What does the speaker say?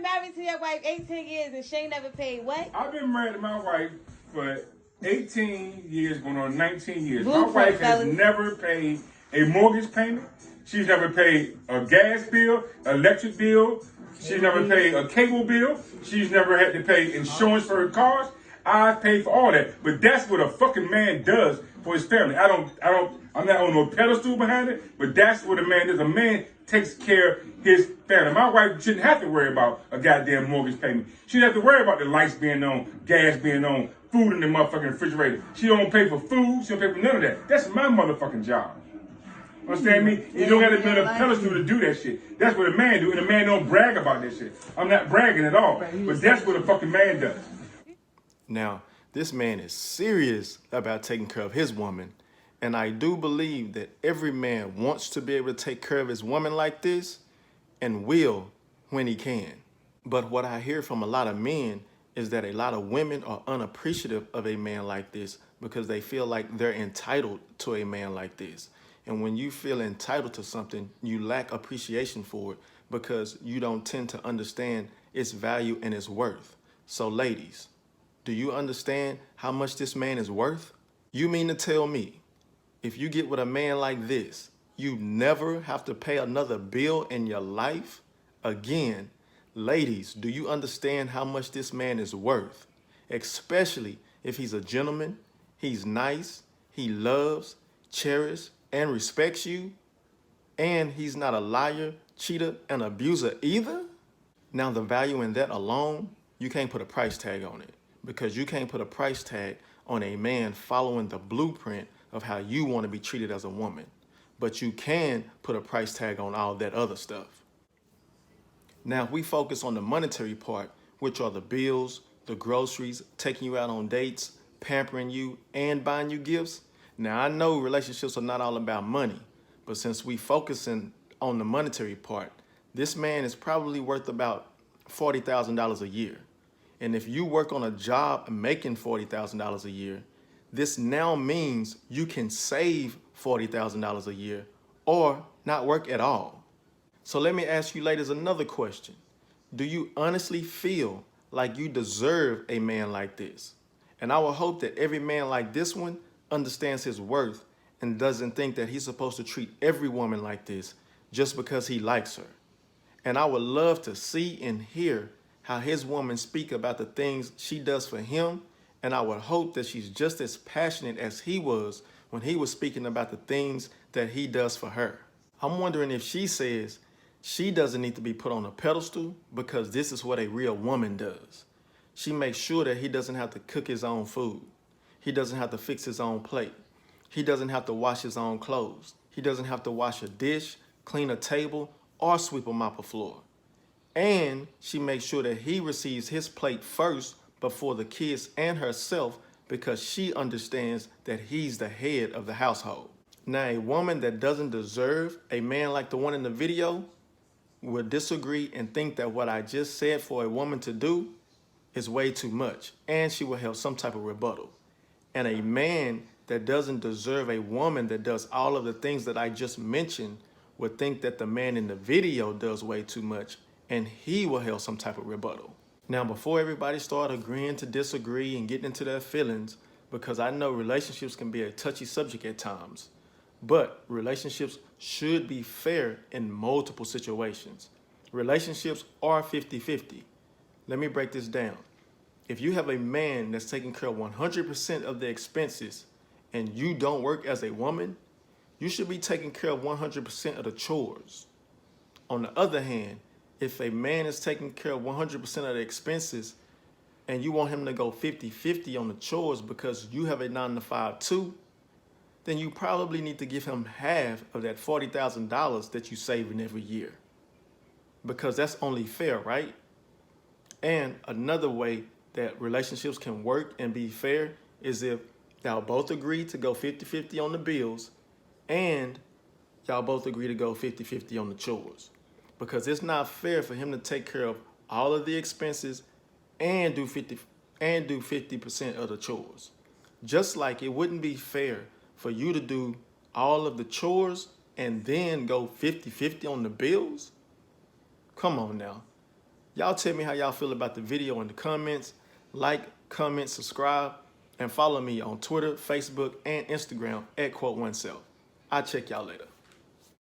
been married to your wife 18 years and she ain't never paid what? I've been married to my wife for 18 years, going on 19 years. Blueprint, my wife has fellas. never paid a mortgage payment. She's never paid a gas bill, electric bill. She's never paid a cable bill. She's never had to pay insurance for her cars. I paid for all that. But that's what a fucking man does for his family. I'm not on no pedestal behind it, but that's what a man does. A man takes care of his family. My wife shouldn't have to worry about a goddamn mortgage payment. She doesn't have to worry about the lights being on, gas being on, food in the motherfucking refrigerator. She don't pay for food. She don't pay for none of that. That's my motherfucking job. Understand me? You don't have to be on a pedestal to do that shit. That's what a man do, and a man don't brag about that shit. I'm not bragging at all, but that's what a fucking man does. Now, this man is serious about taking care of his woman, and I do believe that every man wants to be able to take care of his woman like this and will when he can. But what I hear from a lot of men is that a lot of women are unappreciative of a man like this because they feel like they're entitled to a man like this. And when you feel entitled to something, you lack appreciation for it because you don't tend to understand its value and its worth. So ladies, do you understand how much this man is worth? You mean to tell me, if you get with a man like this, you never have to pay another bill in your life? Again, ladies, do you understand how much this man is worth? Especially if he's a gentleman, he's nice, he loves, cherishes, and respects you, and he's not a liar, cheater, and abuser either? Now, the value in that alone, you can't put a price tag on it because you can't put a price tag on a man following the blueprint of how you want to be treated as a woman. But you can put a price tag on all that other stuff. Now, if we focus on the monetary part, which are the bills, the groceries, taking you out on dates, pampering you, and buying you gifts. Now, I know relationships are not all about money, but since we focusing on the monetary part, this man is probably worth about $40,000 a year. And if you work on a job making $40,000 a year, this now means you can save $40,000 a year or not work at all. So let me ask you ladies another question. Do you honestly feel like you deserve a man like this? And I will hope that every man like this one understands his worth and doesn't think that he's supposed to treat every woman like this just because he likes her. And I would love to see and hear how his woman speak about the things she does for him. And I would hope that she's just as passionate as he was when he was speaking about the things that he does for her. I'm wondering if she says she doesn't need to be put on a pedestal because this is what a real woman does. She makes sure that he doesn't have to cook his own food. He doesn't have to fix his own plate. He doesn't have to wash his own clothes. He doesn't have to wash a dish, clean a table, or sweep or mop a floor. And she makes sure that he receives his plate first before the kids and herself because she understands that he's the head of the household. Now, a woman that doesn't deserve a man like the one in the video will disagree and think that what I just said for a woman to do is way too much, and she will have some type of rebuttal. And a man that doesn't deserve a woman that does all of the things that I just mentioned would think that the man in the video does way too much, and he will have some type of rebuttal. Now, before everybody start agreeing to disagree and getting into their feelings, because I know relationships can be a touchy subject at times, but relationships should be fair in multiple situations. Relationships are 50-50. Let me break this down. If you have a man that's taking care of 100% of the expenses and you don't work as a woman, you should be taking care of 100% of the chores. On the other hand, if a man is taking care of 100% of the expenses and you want him to go 50-50 on the chores because you have a 9-to-5 too, then you probably need to give him half of that $40,000 that you saving every year. Because that's only fair, right? And another way that relationships can work and be fair is if y'all both agree to go 50-50 on the bills and y'all both agree to go 50-50 on the chores. Because it's not fair for him to take care of all of the expenses and do 50% of the chores. Just like it wouldn't be fair for you to do all of the chores and then go 50-50 on the bills. Come on now. Y'all tell me how y'all feel about the video in the comments. Like, comment, subscribe, and follow me on Twitter, Facebook, and Instagram at QuoteOneself. I'll check y'all later.